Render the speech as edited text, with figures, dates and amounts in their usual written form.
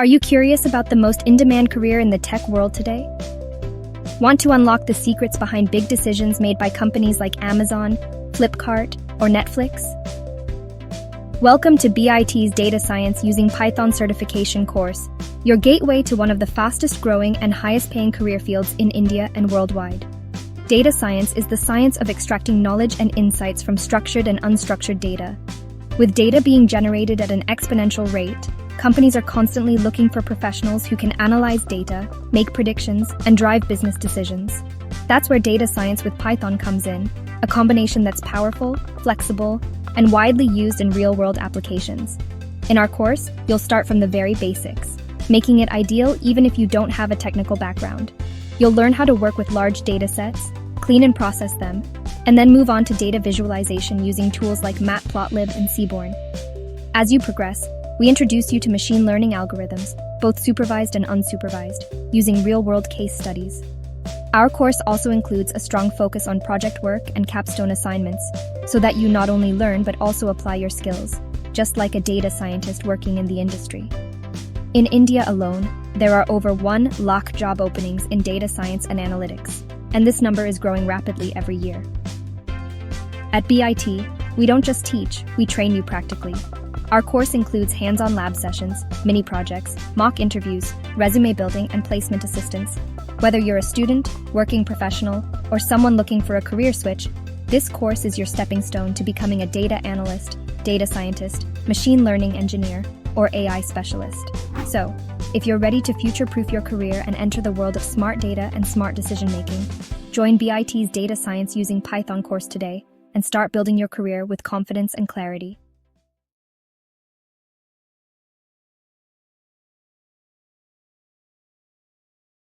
you curious about the most in-demand career in the tech world today? Want to unlock the secrets behind big decisions made by companies like Amazon, Flipkart, or Netflix? Welcome to BIT's Data Science Using Python certification course, your gateway to one of the fastest-growing and highest-paying career fields in India and worldwide. Data science is the science of extracting knowledge and insights from structured and unstructured data. With data being generated at an exponential rate, companies are constantly looking for professionals who can analyze data, make predictions, and drive business decisions. That's where data science with Python comes in, a combination that's powerful, flexible, and widely used in real-world applications. In our course, you'll start from the very basics, making it ideal even if you don't have a technical background. You'll learn how to work with large data sets, clean and process them, and then move on to data visualization using tools like Matplotlib and Seaborn. As you progress, we introduce you to machine learning algorithms, both supervised and unsupervised, using real-world case studies. Our course also includes a strong focus on project work and capstone assignments, so that you not only learn but also apply your skills, just like a data scientist working in the industry. In India alone, there are over 1 lakh job openings in data science and analytics, and this number is growing rapidly every year. At BIT, we don't just teach, we train you practically. Our course includes hands-on lab sessions, mini projects, mock interviews, resume building, and placement assistance. Whether you're a student, working professional, or someone looking for a career switch, this course is your stepping stone to becoming a data analyst, data scientist, machine learning engineer, or AI specialist. So, if you're ready to future-proof your career and enter the world of smart data and smart decision-making, join BIT's Data Science Using Python course today and start building your career with confidence and clarity.